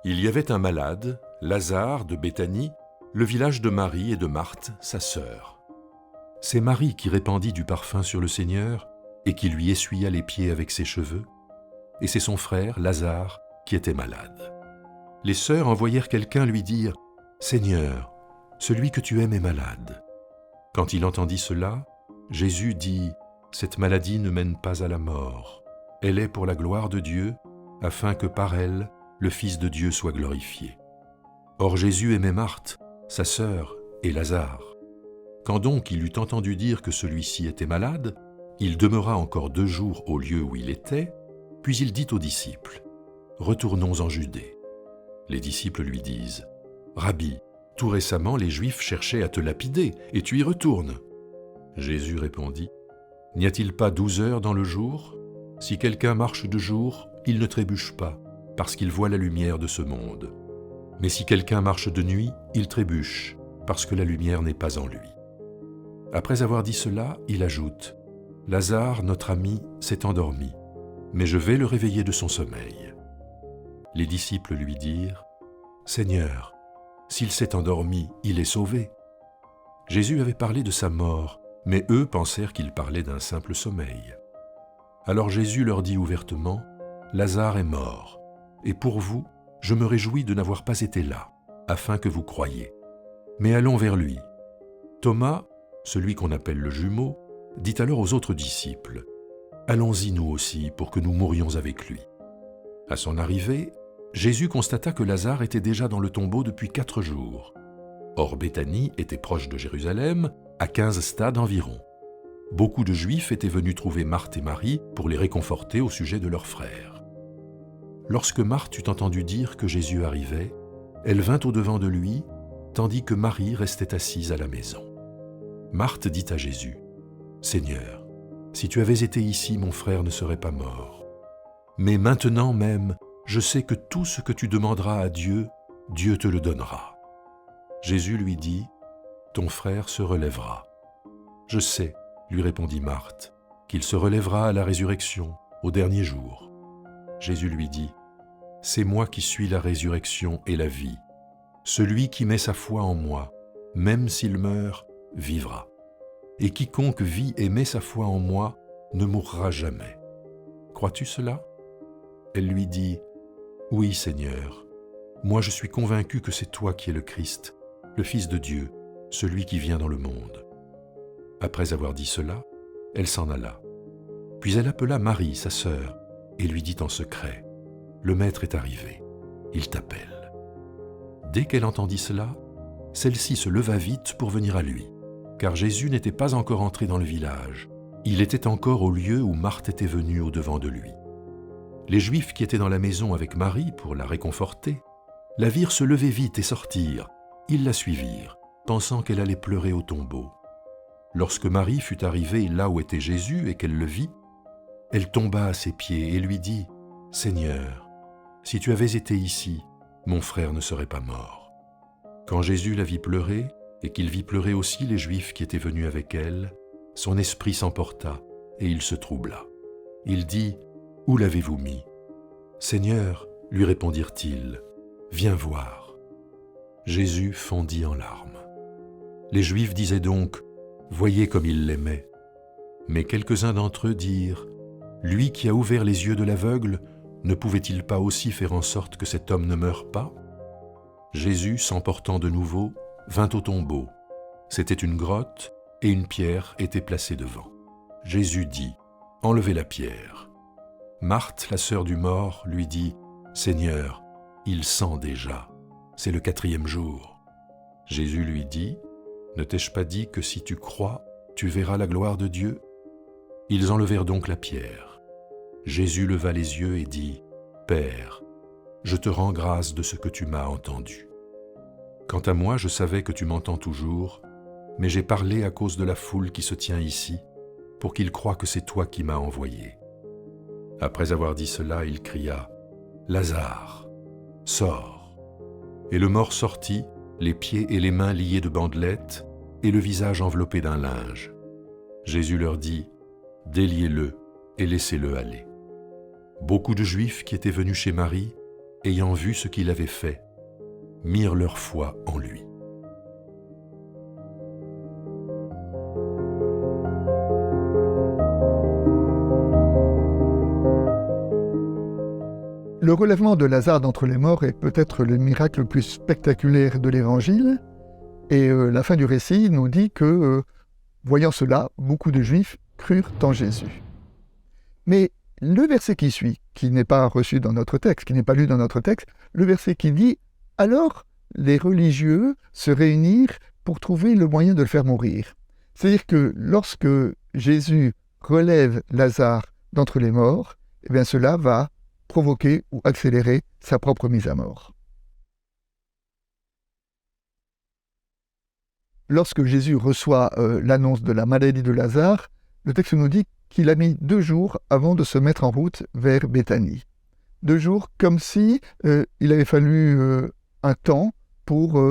Il y avait un malade, Lazare de Béthanie, le village de Marie et de Marthe, sa sœur. C'est Marie qui répandit du parfum sur le Seigneur et qui lui essuya les pieds avec ses cheveux, et c'est son frère, Lazare, qui était malade. Les sœurs envoyèrent quelqu'un lui dire « Seigneur, celui que tu aimes est malade. » Quand il entendit cela, Jésus dit « Cette maladie ne mène pas à la mort. Elle est pour la gloire de Dieu, afin que par elle, le Fils de Dieu soit glorifié. » Or Jésus aimait Marthe, sa sœur, et Lazare. Quand donc il eut entendu dire que celui-ci était malade, il demeura encore 2 jours au lieu où il était, puis il dit aux disciples « Retournons en Judée. » Les disciples lui disent « Rabbi, tout récemment les Juifs cherchaient à te lapider, et tu y retournes. » Jésus répondit « N'y a-t-il pas 12 heures dans le jour ? Si quelqu'un marche de jour, il ne trébuche pas, parce qu'il voit la lumière de ce monde. Mais si quelqu'un marche de nuit, il trébuche, parce que la lumière n'est pas en lui. » Après avoir dit cela, il ajoute « Lazare, notre ami, s'est endormi, mais je vais le réveiller de son sommeil. » Les disciples lui dirent « Seigneur, s'il s'est endormi, il est sauvé. » Jésus avait parlé de sa mort, mais eux pensèrent qu'il parlait d'un simple sommeil. Alors Jésus leur dit ouvertement « Lazare est mort, et pour vous, je me réjouis de n'avoir pas été là, afin que vous croyiez. Mais allons vers lui. » Thomas, celui qu'on appelle le jumeau, dit alors aux autres disciples « Allons-y nous aussi pour que nous mourions avec lui. » À son arrivée, Jésus constata que Lazare était déjà dans le tombeau depuis 4 jours. Or Béthanie était proche de Jérusalem, à 15 stades environ. Beaucoup de Juifs étaient venus trouver Marthe et Marie pour les réconforter au sujet de leur frère. Lorsque Marthe eut entendu dire que Jésus arrivait, elle vint au-devant de lui, tandis que Marie restait assise à la maison. Marthe dit à Jésus, « Seigneur, si tu avais été ici, mon frère ne serait pas mort. Mais maintenant même, je sais que tout ce que tu demanderas à Dieu, Dieu te le donnera. » Jésus lui dit, « Ton frère se relèvera. » « Je sais, lui répondit Marthe, qu'il se relèvera à la résurrection, au dernier jour. » Jésus lui dit, « C'est moi qui suis la résurrection et la vie. Celui qui met sa foi en moi, même s'il meurt, vivra. Et quiconque vit et met sa foi en moi ne mourra jamais. Crois-tu cela ?» Elle lui dit, « Oui, Seigneur. Moi je suis convaincu que c'est toi qui es le Christ, le Fils de Dieu, celui qui vient dans le monde. » Après avoir dit cela, elle s'en alla. Puis elle appela Marie, sa sœur, et lui dit en secret, « Le Maître est arrivé, il t'appelle. » Dès qu'elle entendit cela, celle-ci se leva vite pour venir à lui, car Jésus n'était pas encore entré dans le village. Il était encore au lieu où Marthe était venue au-devant de lui. Les Juifs qui étaient dans la maison avec Marie pour la réconforter, la virent se lever vite et sortir. Ils la suivirent, pensant qu'elle allait pleurer au tombeau. Lorsque Marie fut arrivée là où était Jésus et qu'elle le vit, elle tomba à ses pieds et lui dit « Seigneur, si tu avais été ici, mon frère ne serait pas mort. » Quand Jésus la vit pleurer et qu'il vit pleurer aussi les Juifs qui étaient venus avec elle, son esprit s'emporta et il se troubla. Il dit « Où l'avez-vous mis ?»« Seigneur, lui répondirent-ils, viens voir. » Jésus fondit en larmes. Les Juifs disaient donc « Voyez comme il l'aimait. » Mais quelques-uns d'entre eux dirent « Lui qui a ouvert les yeux de l'aveugle, ne pouvait-il pas aussi faire en sorte que cet homme ne meure pas ?» Jésus, s'emportant de nouveau, vint au tombeau. C'était une grotte et une pierre était placée devant. Jésus dit « Enlevez la pierre. » Marthe, la sœur du mort, lui dit « Seigneur, il sent déjà. C'est le 4e jour. » Jésus lui dit « Ne t'ai-je pas dit que si tu crois, tu verras la gloire de Dieu ?» Ils enlevèrent donc la pierre. Jésus leva les yeux et dit « Père, je te rends grâce de ce que tu m'as entendu. Quant à moi, je savais que tu m'entends toujours, mais j'ai parlé à cause de la foule qui se tient ici, pour qu'ils croient que c'est toi qui m'as envoyé. » Après avoir dit cela, il cria « Lazare, sors !» Et le mort sortit, les pieds et les mains liés de bandelettes et le visage enveloppé d'un linge. Jésus leur dit « Déliez-le et laissez-le aller. » Beaucoup de Juifs qui étaient venus chez Marie ayant vu ce qu'il avait fait, mirent leur foi en lui. Le relèvement de Lazare d'entre les morts est peut-être le miracle le plus spectaculaire de l'Évangile, et la fin du récit nous dit que, voyant cela, beaucoup de Juifs crurent en Jésus. Mais le verset qui suit, qui n'est pas reçu dans notre texte, qui n'est pas lu dans notre texte, le verset qui dit « Alors les religieux se réunirent pour trouver le moyen de le faire mourir ». C'est-à-dire que lorsque Jésus relève Lazare d'entre les morts, eh bien cela va provoquer ou accélérer sa propre mise à mort. Lorsque Jésus reçoit l'annonce de la maladie de Lazare, le texte nous dit qu'il a mis 2 jours avant de se mettre en route vers Béthanie. 2 jours comme si il avait fallu un temps pour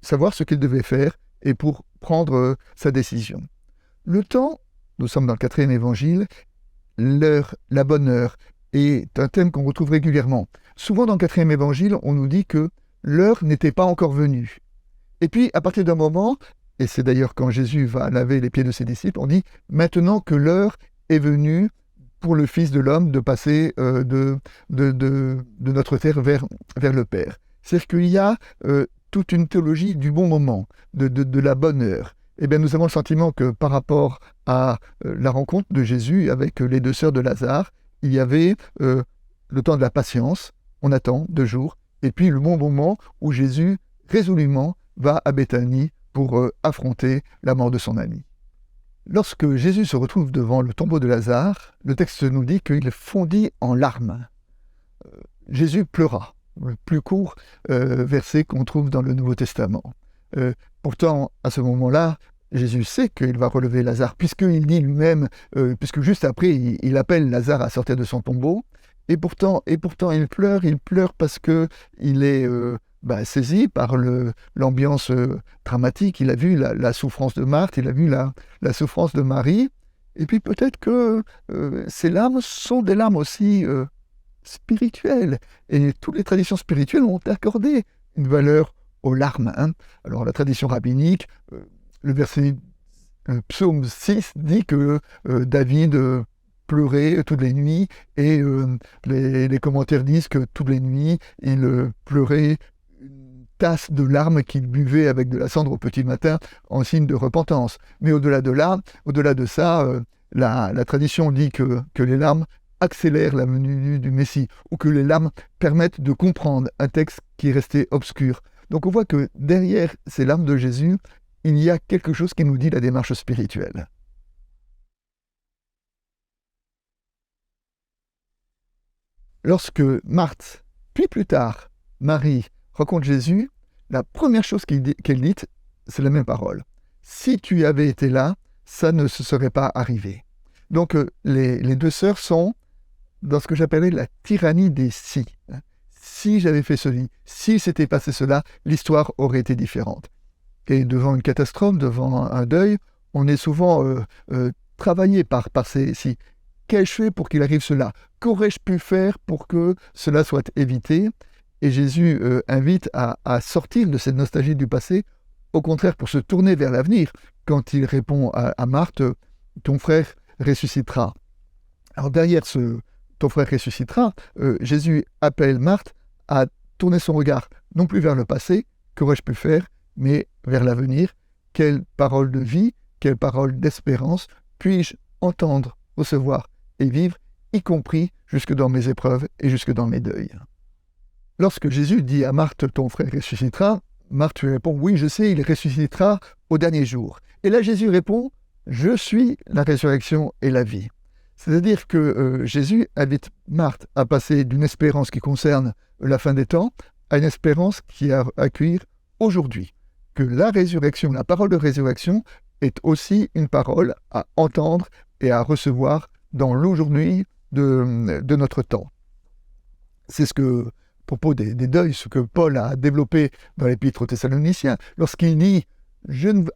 savoir ce qu'il devait faire et pour prendre sa décision. Le temps, nous sommes dans le 4e évangile, l'heure, la bonne heure, est un thème qu'on retrouve régulièrement. Souvent dans le 4e évangile, on nous dit que l'heure n'était pas encore venue. Et puis, à partir d'un moment, et c'est d'ailleurs quand Jésus va laver les pieds de ses disciples, on dit « Maintenant que l'heure est venue pour le Fils de l'homme de passer de notre terre vers le Père. » C'est-à-dire qu'il y a toute une théologie du bon moment, de la bonne heure. Eh bien, nous avons le sentiment que par rapport à la rencontre de Jésus avec les 2 sœurs de Lazare, il y avait le temps de la patience, on attend 2 jours, et puis le bon moment où Jésus, résolument, va à Béthanie pour affronter la mort de son ami. Lorsque Jésus se retrouve devant le tombeau de Lazare, le texte nous dit qu'il fondit en larmes. Jésus pleura, le plus court verset qu'on trouve dans le Nouveau Testament. Pourtant, à ce moment-là, Jésus sait qu'il va relever Lazare, puisqu'il dit lui-même, puisque juste après, il appelle Lazare à sortir de son tombeau, et pourtant il pleure parce qu'il est saisi par l'ambiance dramatique. Il a vu la souffrance de Marthe, il a vu la souffrance de Marie, et puis peut-être que ces larmes sont des larmes aussi spirituelles, et toutes les traditions spirituelles ont accordé une valeur aux larmes. Alors la tradition rabbinique, le verset psaume 6 dit que David pleurait toutes les nuits, et les commentaires disent que toutes les nuits, il pleurait une tasse de larmes qu'il buvait avec de la cendre au petit matin en signe de repentance. Mais au-delà de ça, la tradition dit que les larmes accélèrent la venue du Messie, ou que les larmes permettent de comprendre un texte qui est resté obscur. Donc on voit que derrière ces larmes de Jésus, il y a quelque chose qui nous dit la démarche spirituelle. Lorsque Marthe, puis plus tard Marie, rencontrent Jésus, la première chose qu'elle dit, c'est la même parole. Si tu avais été là, ça ne se serait pas arrivé. Donc les 2 sœurs sont dans ce que j'appelais la tyrannie des si. Si j'avais fait ceci, si s'était passé cela, l'histoire aurait été différente. Et devant une catastrophe, devant un deuil, on est souvent travaillé par ces si. Qu'ai-je fait pour qu'il arrive cela? Qu'aurais-je pu faire pour que cela soit évité? Et Jésus invite à sortir de cette nostalgie du passé, au contraire pour se tourner vers l'avenir, quand il répond à Marthe, « Ton frère ressuscitera ». Alors derrière ce « Ton frère ressuscitera », Jésus appelle Marthe à tourner son regard, non plus vers le passé, qu'aurais-je pu faire, mais vers l'avenir. Quelle parole de vie, quelle parole d'espérance puis-je entendre, recevoir et vivre, y compris jusque dans mes épreuves et jusque dans mes deuils. Lorsque Jésus dit à Marthe, ton frère ressuscitera, Marthe lui répond, oui, je sais, il ressuscitera au dernier jour. Et là, Jésus répond, je suis la résurrection et la vie. C'est-à-dire que Jésus invite Marthe à passer d'une espérance qui concerne la fin des temps à une espérance qui a à accueillir aujourd'hui. Que la résurrection, la parole de résurrection, est aussi une parole à entendre et à recevoir dans l'aujourd'hui de notre temps. C'est ce que, à propos des deuils, ce que Paul a développé dans l'Épître aux Thessaloniciens, lorsqu'il dit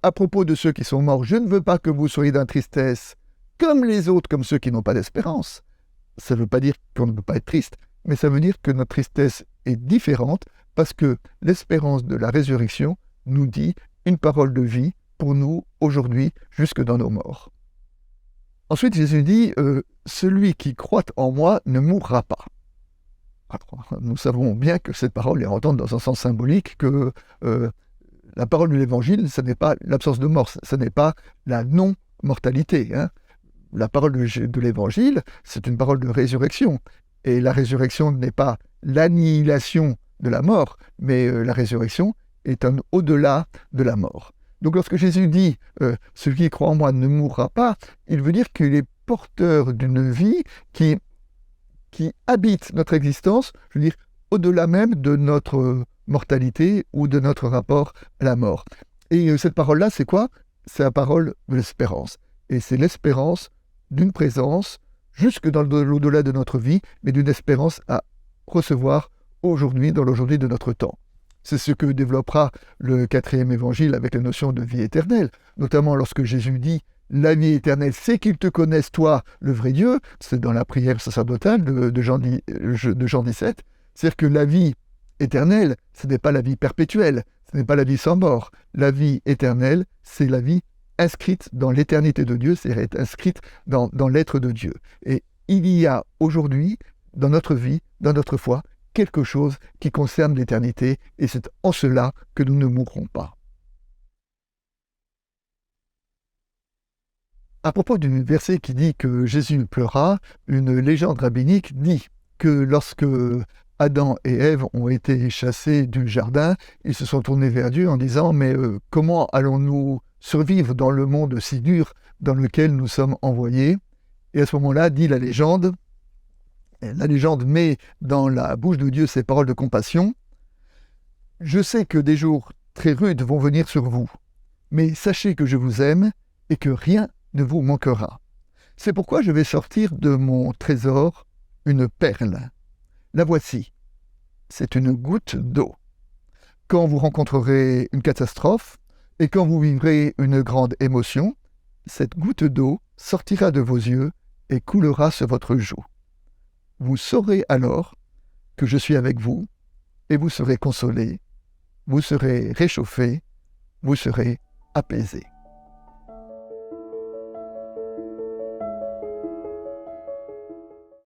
à propos de ceux qui sont morts, je ne veux pas que vous soyez dans la tristesse, comme les autres, comme ceux qui n'ont pas d'espérance. Ça ne veut pas dire qu'on ne peut pas être triste, mais ça veut dire que notre tristesse est différente parce que l'espérance de la résurrection nous dit une parole de vie pour nous aujourd'hui jusque dans nos morts. Ensuite, Jésus dit celui qui croit en moi ne mourra pas. Alors, nous savons bien que cette parole est entendue dans un sens symbolique, que la parole de l'Évangile, ce n'est pas l'absence de mort, ce n'est pas la non-mortalité. La parole de l'Évangile, c'est une parole de résurrection. Et la résurrection n'est pas l'annihilation de la mort, mais la résurrection est un au-delà de la mort. Donc lorsque Jésus dit « celui qui croit en moi ne mourra pas », il veut dire qu'il est porteur d'une vie qui habite notre existence, je veux dire, au-delà même de notre mortalité ou de notre rapport à la mort. Et cette parole-là, c'est quoi? C'est la parole de l'espérance. Et c'est l'espérance d'une présence jusque dans l'au-delà de notre vie, mais d'une espérance à recevoir aujourd'hui, dans l'aujourd'hui de notre temps. C'est ce que développera le 4e évangile avec la notion de vie éternelle, notamment lorsque Jésus dit « La vie éternelle, c'est qu'ils te connaissent, toi, le vrai Dieu », c'est dans la prière sacerdotale de Jean 17, c'est-à-dire que la vie éternelle, ce n'est pas la vie perpétuelle, ce n'est pas la vie sans mort. La vie éternelle, c'est la vie inscrite dans l'éternité de Dieu, c'est inscrite dans l'être de Dieu. Et il y a aujourd'hui, dans notre vie, dans notre foi, quelque chose qui concerne l'éternité, et c'est en cela que nous ne mourrons pas. À propos du verset qui dit que Jésus pleura, une légende rabbinique dit que lorsque Adam et Ève ont été chassés du jardin, ils se sont tournés vers Dieu en disant « Mais comment allons-nous survivre dans le monde si dur dans lequel nous sommes envoyés ?» Et à ce moment-là, dit la légende met dans la bouche de Dieu ces paroles de compassion. « Je sais que des jours très rudes vont venir sur vous, mais sachez que je vous aime et que rien ne vous manquera. C'est pourquoi je vais sortir de mon trésor une perle. La voici, c'est une goutte d'eau. Quand vous rencontrerez une catastrophe et quand vous vivrez une grande émotion, cette goutte d'eau sortira de vos yeux et coulera sur votre joue. Vous saurez alors que je suis avec vous et vous serez consolés, vous serez réchauffés, vous serez apaisés. »